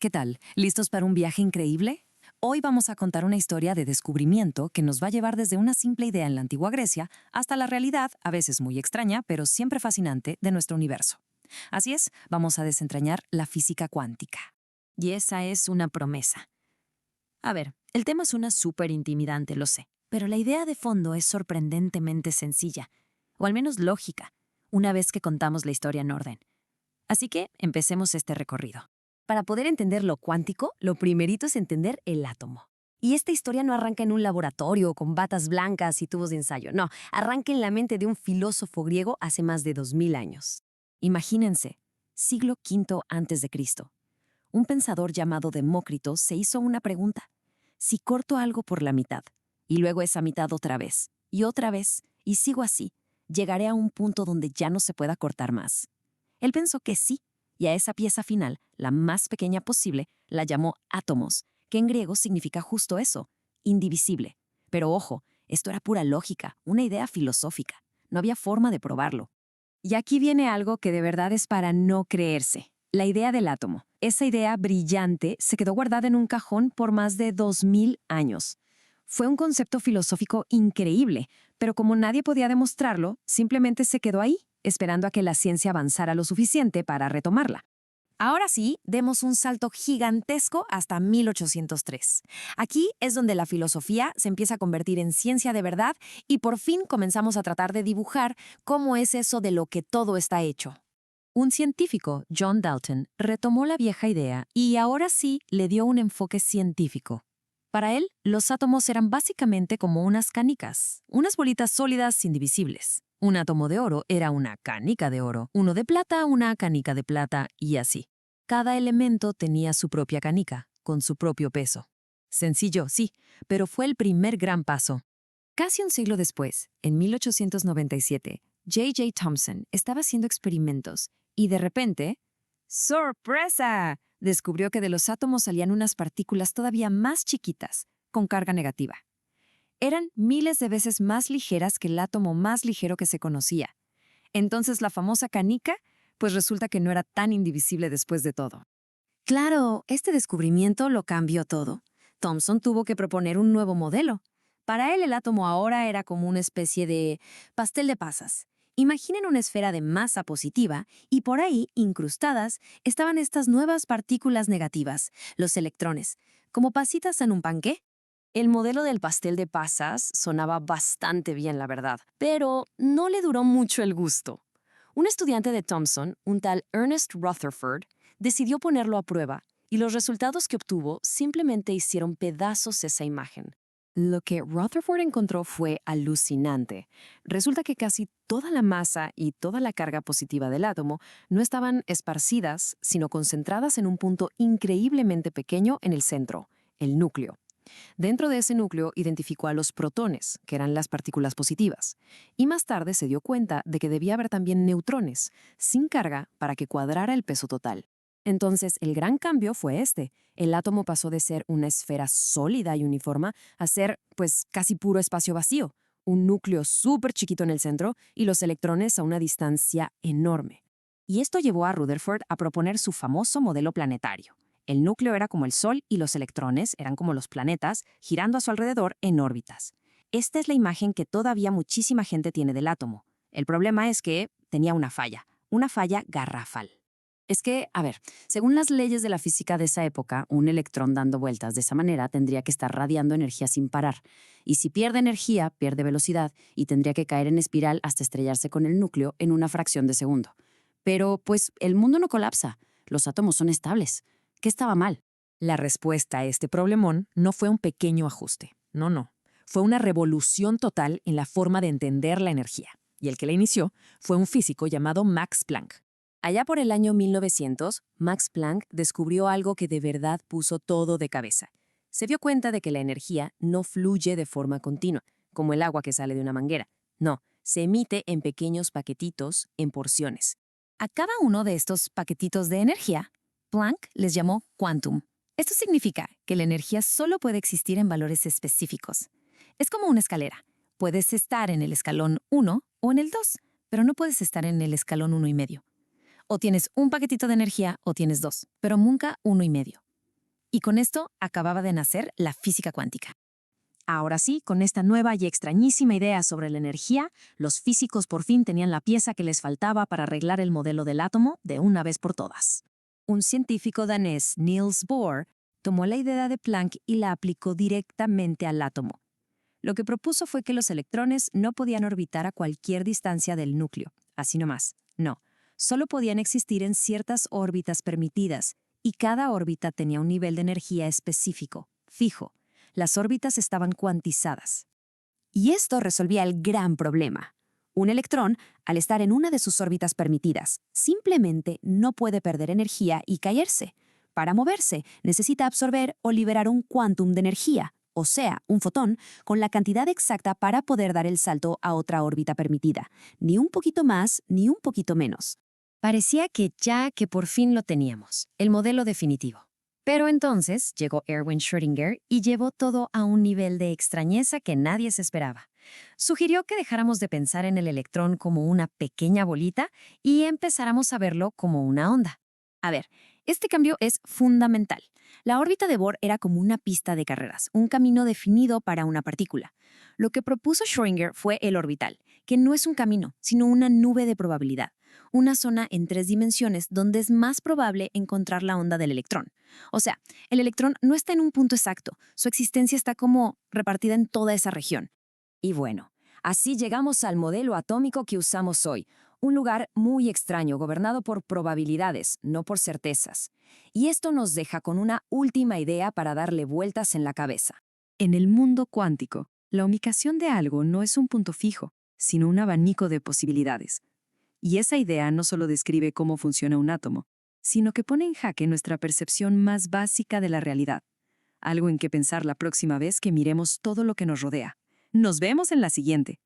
¿Qué tal? ¿Listos para un viaje increíble? Hoy vamos a contar una historia de descubrimiento que nos va a llevar desde una simple idea en la antigua Grecia hasta la realidad, a veces muy extraña, pero siempre fascinante, de nuestro universo. Así es, vamos a desentrañar la física cuántica. Y esa es una promesa. A ver, el tema suena súper intimidante, lo sé, pero la idea de fondo es sorprendentemente sencilla, o al menos lógica, una vez que contamos la historia en orden. Así que empecemos este recorrido. Para poder entender lo cuántico, lo primerito es entender el átomo. Y esta historia no arranca en un laboratorio con batas blancas y tubos de ensayo, no, arranca en la mente de un filósofo griego hace más de 2000 años. Imagínense, siglo V a.C. Un pensador llamado Demócrito se hizo una pregunta. Si corto algo por la mitad, y luego esa mitad otra vez, y sigo así, llegaré a un punto donde ya no se pueda cortar más. Él pensó que sí, y a esa pieza final, la más pequeña posible, la llamó átomos, que en griego significa justo eso, indivisible. Pero ojo, esto era pura lógica, una idea filosófica. No había forma de probarlo. Y aquí viene algo que de verdad es para no creerse. La idea del átomo. Esa idea brillante se quedó guardada en un cajón por más de 2000 años. Fue un concepto filosófico increíble, pero como nadie podía demostrarlo, simplemente se quedó ahí, esperando a que la ciencia avanzara lo suficiente para retomarla. Ahora sí, demos un salto gigantesco hasta 1803. Aquí es donde la filosofía se empieza a convertir en ciencia de verdad y por fin comenzamos a tratar de dibujar cómo es eso de lo que todo está hecho. Un científico, John Dalton, retomó la vieja idea y ahora sí le dio un enfoque científico. Para él, los átomos eran básicamente como unas canicas, unas bolitas sólidas indivisibles. Un átomo de oro era una canica de oro, uno de plata, una canica de plata, y así. Cada elemento tenía su propia canica, con su propio peso. Sencillo, sí, pero fue el primer gran paso. Casi un siglo después, en 1897, J.J. Thomson estaba haciendo experimentos y de repente, ¡sorpresa!, descubrió que de los átomos salían unas partículas todavía más chiquitas, con carga negativa. Eran miles de veces más ligeras que el átomo más ligero que se conocía. Entonces la famosa canica, pues resulta que no era tan indivisible después de todo. Claro, este descubrimiento lo cambió todo. Thomson tuvo que proponer un nuevo modelo. Para él el átomo ahora era como una especie de pastel de pasas. Imaginen una esfera de masa positiva y por ahí, incrustadas, estaban estas nuevas partículas negativas, los electrones, como pasitas en un panqué. El modelo del pastel de pasas sonaba bastante bien, la verdad, pero no le duró mucho el gusto. Un estudiante de Thomson, un tal Ernest Rutherford, decidió ponerlo a prueba y los resultados que obtuvo simplemente hicieron pedazos esa imagen. Lo que Rutherford encontró fue alucinante. Resulta que casi toda la masa y toda la carga positiva del átomo no estaban esparcidas, sino concentradas en un punto increíblemente pequeño en el centro, el núcleo. Dentro de ese núcleo identificó a los protones, que eran las partículas positivas, y más tarde se dio cuenta de que debía haber también neutrones, sin carga, para que cuadrara el peso total. Entonces, el gran cambio fue este. El átomo pasó de ser una esfera sólida y uniforme a ser, pues, casi puro espacio vacío, un núcleo súper chiquito en el centro y los electrones a una distancia enorme. Y esto llevó a Rutherford a proponer su famoso modelo planetario. El núcleo era como el Sol y los electrones eran como los planetas, girando a su alrededor en órbitas. Esta es la imagen que todavía muchísima gente tiene del átomo. El problema es que tenía una falla garrafal. Es que, a ver, según las leyes de la física de esa época, un electrón dando vueltas de esa manera tendría que estar radiando energía sin parar. Y si pierde energía, pierde velocidad y tendría que caer en espiral hasta estrellarse con el núcleo en una fracción de segundo. Pero, pues, el mundo no colapsa. Los átomos son estables. ¿Qué estaba mal? La respuesta a este problemón no fue un pequeño ajuste. No. Fue una revolución total en la forma de entender la energía. Y el que la inició fue un físico llamado Max Planck. Allá por el año 1900, Max Planck descubrió algo que de verdad puso todo de cabeza. Se dio cuenta de que la energía no fluye de forma continua, como el agua que sale de una manguera. No, se emite en pequeños paquetitos, en porciones. A cada uno de estos paquetitos de energía, Planck les llamó quantum. Esto significa que la energía solo puede existir en valores específicos. Es como una escalera. Puedes estar en el escalón 1 o en el 2, pero no puedes estar en el escalón 1,5. O tienes un paquetito de energía o tienes dos, pero nunca 1,5. Y con esto acababa de nacer la física cuántica. Ahora sí, con esta nueva y extrañísima idea sobre la energía, los físicos por fin tenían la pieza que les faltaba para arreglar el modelo del átomo de una vez por todas. Un científico danés, Niels Bohr, tomó la idea de Planck y la aplicó directamente al átomo. Lo que propuso fue que los electrones no podían orbitar a cualquier distancia del núcleo, así nomás. No, solo podían existir en ciertas órbitas permitidas, y cada órbita tenía un nivel de energía específico, fijo. Las órbitas estaban cuantizadas. Y esto resolvía el gran problema. Un electrón, al estar en una de sus órbitas permitidas, simplemente no puede perder energía y caerse. Para moverse, necesita absorber o liberar un quantum de energía, o sea, un fotón, con la cantidad exacta para poder dar el salto a otra órbita permitida. Ni un poquito más, ni un poquito menos. Parecía que por fin lo teníamos, el modelo definitivo. Pero entonces llegó Erwin Schrödinger y llevó todo a un nivel de extrañeza que nadie se esperaba. Sugirió que dejáramos de pensar en el electrón como una pequeña bolita y empezáramos a verlo como una onda. A ver, este cambio es fundamental. La órbita de Bohr era como una pista de carreras, un camino definido para una partícula. Lo que propuso Schrödinger fue el orbital, que no es un camino, sino una nube de probabilidad, una zona en 3 dimensiones donde es más probable encontrar la onda del electrón. O sea, el electrón no está en un punto exacto, su existencia está como repartida en toda esa región. Y bueno, así llegamos al modelo atómico que usamos hoy, un lugar muy extraño gobernado por probabilidades, no por certezas. Y esto nos deja con una última idea para darle vueltas en la cabeza. En el mundo cuántico, la ubicación de algo no es un punto fijo, sino un abanico de posibilidades. Y esa idea no solo describe cómo funciona un átomo, sino que pone en jaque nuestra percepción más básica de la realidad. Algo en que pensar la próxima vez que miremos todo lo que nos rodea. Nos vemos en la siguiente.